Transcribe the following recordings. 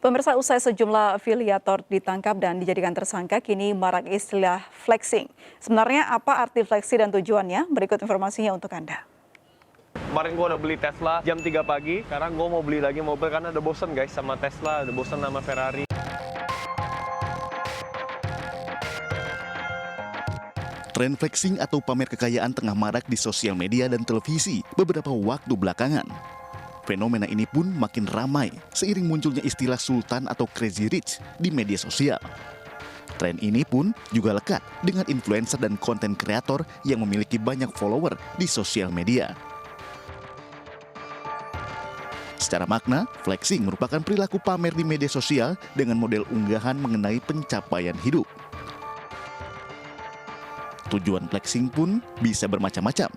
Pemirsa, usai sejumlah afiliator ditangkap dan dijadikan tersangka, kini marak istilah flexing. Sebenarnya apa arti flexing dan tujuannya? Berikut informasinya untuk Anda. Kemarin gue udah beli Tesla jam 3 pagi, sekarang gue mau beli lagi mobil karena udah bosen guys sama Tesla, udah bosen sama Ferrari. Tren flexing atau pamer kekayaan tengah marak di sosial media dan televisi beberapa waktu belakangan. Fenomena ini pun makin ramai seiring munculnya istilah sultan atau crazy rich di media sosial. Tren ini pun juga lekat dengan influencer dan konten kreator yang memiliki banyak follower di sosial media. Secara makna, flexing merupakan perilaku pamer di media sosial dengan model unggahan mengenai pencapaian hidup. Tujuan flexing pun bisa bermacam-macam,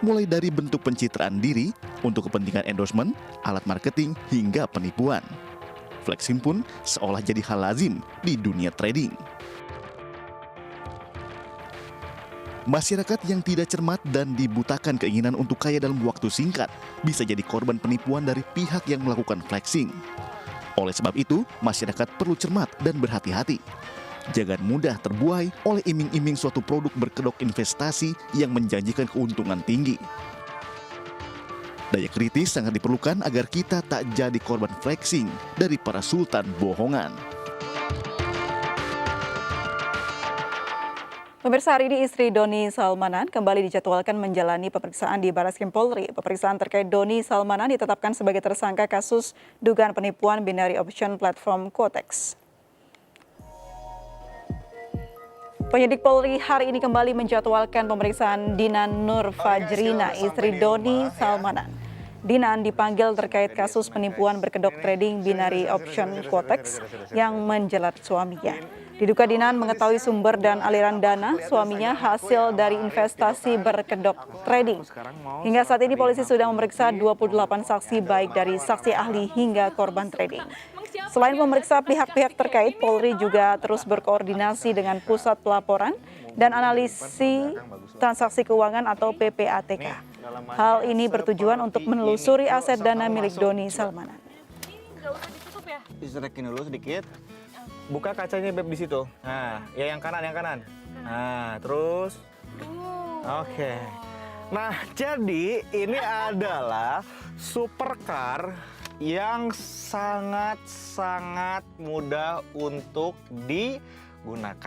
mulai dari bentuk pencitraan diri untuk kepentingan endorsement, alat marketing, hingga penipuan. Flexing pun seolah jadi hal lazim di dunia trading. Masyarakat yang tidak cermat dan dibutakan keinginan untuk kaya dalam waktu singkat bisa jadi korban penipuan dari pihak yang melakukan flexing. Oleh sebab itu, masyarakat perlu cermat dan berhati-hati. Jangan mudah terbuai oleh iming-iming suatu produk berkedok investasi yang menjanjikan keuntungan tinggi. Daya kritis sangat diperlukan agar kita tak jadi korban flexing dari para sultan bohongan. Pemirsa, hari ini istri Doni Salmanan kembali dijadwalkan menjalani pemeriksaan di Barreskrim Polri. Pemeriksaan terkait Doni Salmanan ditetapkan sebagai tersangka kasus dugaan penipuan binary option platform Quotex. Penyidik Polri hari ini kembali menjadwalkan pemeriksaan Dinan Nur Fajrina, istri Doni Salmanan. Dinan dipanggil terkait kasus penipuan berkedok trading binary option Quotex yang menjerat suaminya. Diduga Dinan mengetahui sumber dan aliran dana suaminya hasil dari investasi berkedok trading. Hingga saat ini polisi sudah memeriksa 28 saksi baik dari saksi ahli hingga korban trading. Selain memeriksa pihak-pihak terkait, Polri juga terus berkoordinasi dengan Pusat Pelaporan dan Analisis Transaksi Keuangan atau PPATK. Hal ini bertujuan untuk menelusuri aset dana milik Doni Salmanan. Nggak usah ditutup ya? Diserekin dulu sedikit. Buka kacanya Beb di situ. Nah, ya yang kanan, yang kanan. Nah, terus. Oke. Nah, jadi ini adalah supercar yang sangat mudah untuk digunakan.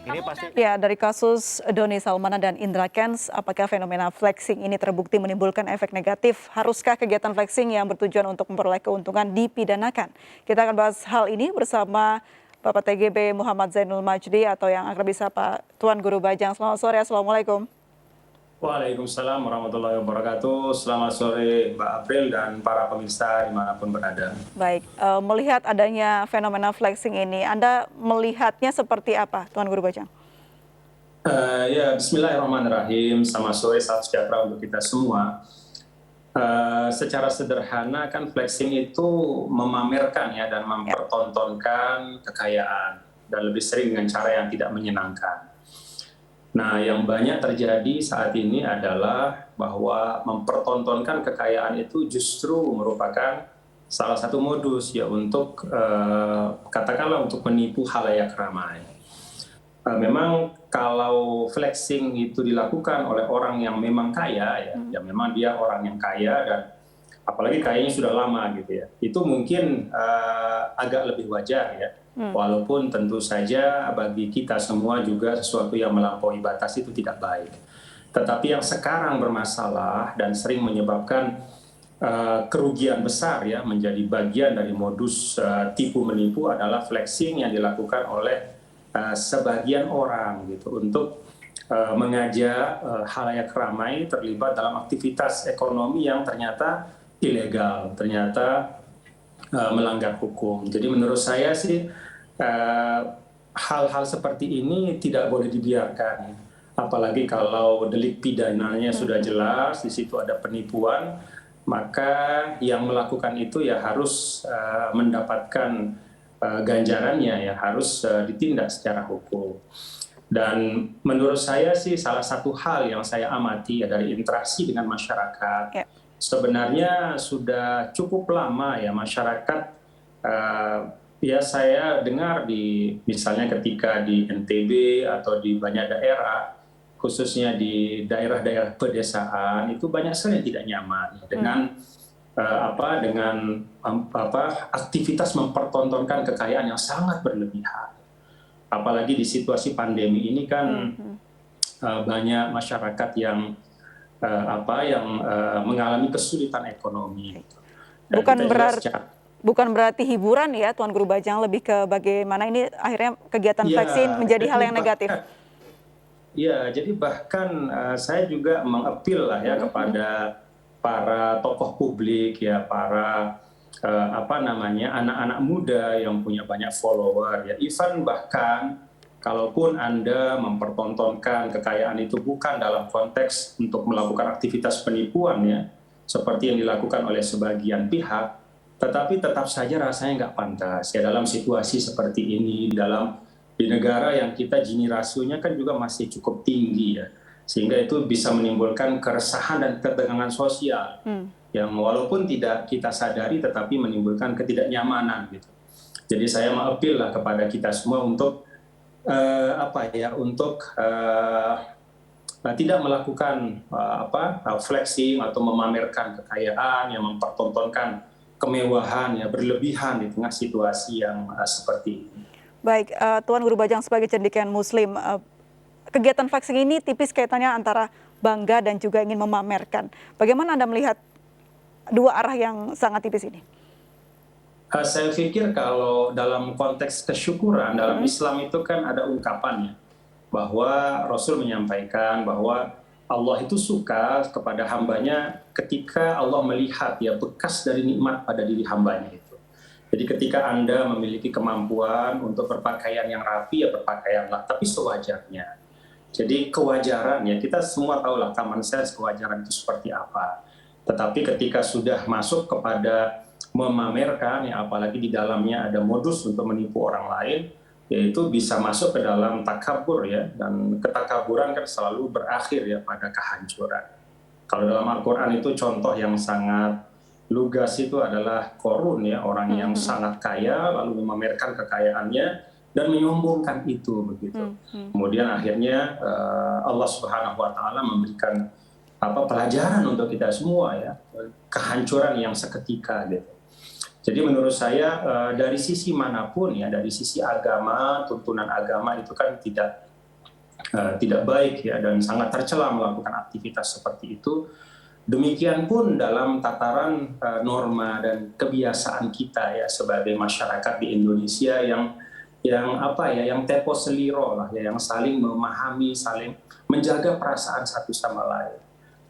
Ini pasti Ya, dari kasus Doni Salmanan dan Indra Kents, apakah fenomena flexing ini terbukti menimbulkan efek negatif? Haruskah kegiatan flexing yang bertujuan untuk memperoleh keuntungan dipidanakan? Kita akan bahas hal ini bersama Bapak TGB Muhammad Zainul Majdi atau yang akrab disapa Tuan Guru Bajang. Selamat sore, Assalamualaikum. Waalaikumsalam warahmatullahi wabarakatuh. Selamat sore Mbak April dan para pemirsa dimanapun berada. Baik, melihat adanya fenomena flexing ini, Anda melihatnya seperti apa, Tuan Guru Bajang? Ya, Bismillahirrahmanirrahim. Selamat sore, salam sejahtera untuk kita semua. Secara sederhana kan flexing itu memamerkan ya dan mempertontonkan kekayaan dan lebih sering dengan cara yang tidak menyenangkan. Nah, yang banyak terjadi saat ini adalah bahwa mempertontonkan kekayaan itu justru merupakan salah satu modus ya untuk katakanlah untuk menipu khalayak ramai. Memang kalau flexing itu dilakukan oleh orang yang memang kaya ya memang dia orang yang kaya dan apalagi kayaknya sudah lama gitu ya. Itu mungkin agak lebih wajar ya. Walaupun tentu saja bagi kita semua juga sesuatu yang melampaui batas itu tidak baik. Tetapi yang sekarang bermasalah dan sering menyebabkan kerugian besar ya menjadi bagian dari modus tipu menipu adalah flexing yang dilakukan oleh sebagian orang gitu untuk mengajak khalayak ramai terlibat dalam aktivitas ekonomi yang ternyata ilegal, ternyata melanggar hukum. Jadi menurut saya sih hal-hal seperti ini tidak boleh dibiarkan. Apalagi kalau delik pidananya sudah jelas, di situ ada penipuan, maka yang melakukan itu ya harus mendapatkan ganjarannya, ya harus ditindak secara hukum. Dan menurut saya sih salah satu hal yang saya amati ya dari interaksi dengan masyarakat, sebenarnya sudah cukup lama ya masyarakat Ya saya dengar misalnya ketika di NTB atau di banyak daerah, khususnya di daerah-daerah pedesaan itu banyak sekali yang tidak nyaman dengan aktivitas mempertontonkan kekayaan yang sangat berlebihan. Apalagi di situasi pandemi ini kan banyak masyarakat yang mengalami kesulitan ekonomi. Dan Bukan berarti hiburan ya, Tuan Guru Bajang, lebih ke bagaimana ini akhirnya kegiatan flexing menjadi hal yang negatif. Iya, jadi bahkan saya juga mengapil lah ya kepada para tokoh publik ya, para anak-anak muda yang punya banyak follower ya. Even bahkan kalaupun Anda mempertontonkan kekayaan itu bukan dalam konteks untuk melakukan aktivitas penipuan ya, seperti yang dilakukan oleh sebagian pihak, tetapi tetap saja rasanya nggak pantas ya dalam situasi seperti ini, di negara yang kita Gini rasionya kan juga masih cukup tinggi ya, sehingga itu bisa menimbulkan keresahan dan ketegangan sosial yang walaupun tidak kita sadari tetapi menimbulkan ketidaknyamanan gitu. Jadi saya mengapil lah kepada kita semua untuk tidak melakukan flexing atau memamerkan kekayaan yang mempertontonkan kemewahan ya berlebihan di tengah situasi yang seperti ini. Baik, Tuan Guru Bajang, sebagai cendekiawan Muslim, kegiatan flexing ini tipis kaitannya antara bangga dan juga ingin memamerkan. Bagaimana Anda melihat dua arah yang sangat tipis ini? Saya pikir kalau dalam konteks kesyukuran dalam Islam itu kan ada ungkapannya bahwa Rasul menyampaikan bahwa Allah itu suka kepada hambanya ketika Allah melihat ya bekas dari nikmat pada diri hambanya itu. Jadi ketika Anda memiliki kemampuan untuk berpakaian yang rapi ya berpakaianlah, tapi sewajarnya. Jadi kewajaran ya kita semua tahulah common sense kewajaran itu seperti apa. Tetapi ketika sudah masuk kepada memamerkan ya apalagi di dalamnya ada modus untuk menipu orang lain, yaitu bisa masuk ke dalam takabur ya, dan ketakaburan kan selalu berakhir ya pada kehancuran. Kalau dalam Al-Quran itu contoh yang sangat lugas itu adalah Qorun ya, orang yang sangat kaya lalu memamerkan kekayaannya dan menyombongkan itu begitu. Kemudian akhirnya Allah Subhanahu wa taala memberikan pelajaran untuk kita semua ya, kehancuran yang seketika gitu. Jadi menurut saya dari sisi manapun ya, dari sisi agama, tuntunan agama itu kan tidak baik ya dan sangat tercela melakukan aktivitas seperti itu. Demikian pun dalam tataran norma dan kebiasaan kita ya sebagai masyarakat di Indonesia yang tempo seliro lah ya, yang saling memahami, saling menjaga perasaan satu sama lain.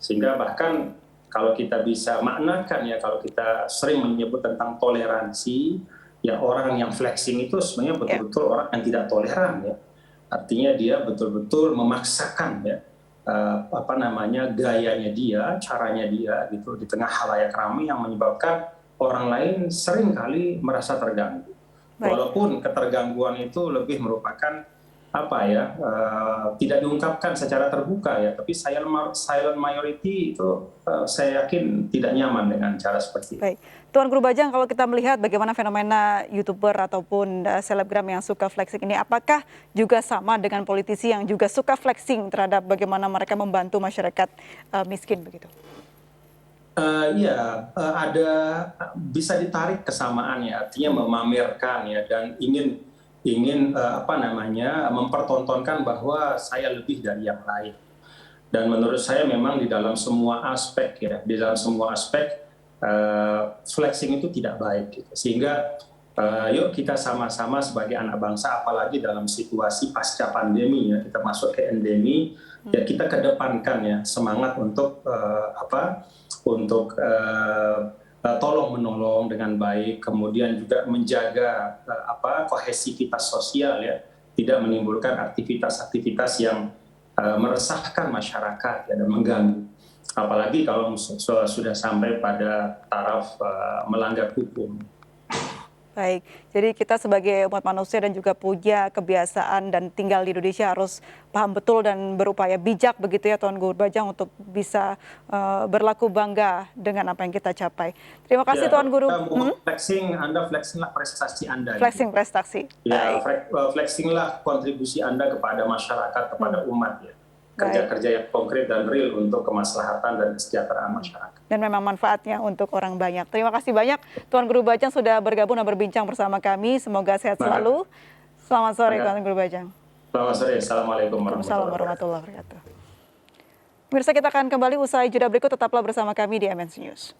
Sehingga bahkan kalau kita bisa maknakan ya, kalau kita sering menyebut tentang toleransi, ya orang yang flexing itu sebenarnya betul-betul orang yang tidak toleran ya. Artinya dia betul-betul memaksakan ya gayanya dia, caranya dia gitu di tengah halayak ramai yang menyebabkan orang lain seringkali merasa terganggu. Walaupun ketergangguan itu lebih merupakan tidak diungkapkan secara terbuka ya, tapi silent majority itu saya yakin tidak nyaman dengan cara seperti itu. Baik, Tuan Guru Bajang, kalau kita melihat bagaimana fenomena YouTuber ataupun selebgram yang suka flexing ini, apakah juga sama dengan politisi yang juga suka flexing terhadap bagaimana mereka membantu masyarakat miskin begitu? Ada bisa ditarik kesamaannya, artinya memamerkan ya dan ingin mempertontonkan bahwa saya lebih dari yang lain. Dan menurut saya memang di dalam semua aspek flexing itu tidak baik gitu. Sehingga yuk kita sama-sama sebagai anak bangsa, apalagi dalam situasi pasca pandemi ya, kita masuk ke endemi ya, kita kedepankan ya semangat untuk tolong menolong dengan baik, kemudian juga menjaga kohesivitas sosial ya, tidak menimbulkan aktivitas-aktivitas yang meresahkan masyarakat ya, dan mengganggu. Apalagi kalau sudah sampai pada taraf melanggar hukum. Baik, jadi kita sebagai umat manusia dan juga punya kebiasaan dan tinggal di Indonesia harus paham betul dan berupaya bijak begitu ya Tuan Guru Bajang untuk bisa berlaku bangga dengan apa yang kita capai. Terima kasih Tuan Guru. Flexing, Anda flexinglah prestasi Anda. Flexing prestasi. Ya, flexinglah kontribusi Anda kepada masyarakat, kepada umat ya. Kerja-kerja yang konkret dan real untuk kemaslahatan dan kesejahteraan masyarakat. Dan memang manfaatnya untuk orang banyak. Terima kasih banyak Tuan Guru Bajang sudah bergabung dan berbincang bersama kami. Semoga sehat selalu. Selamat sore Tuan Guru Bajang. Selamat sore. Assalamualaikum warahmatullahi wabarakatuh. Pemirsa, kita akan kembali usai jeda berikut. Tetaplah bersama kami di MNC News.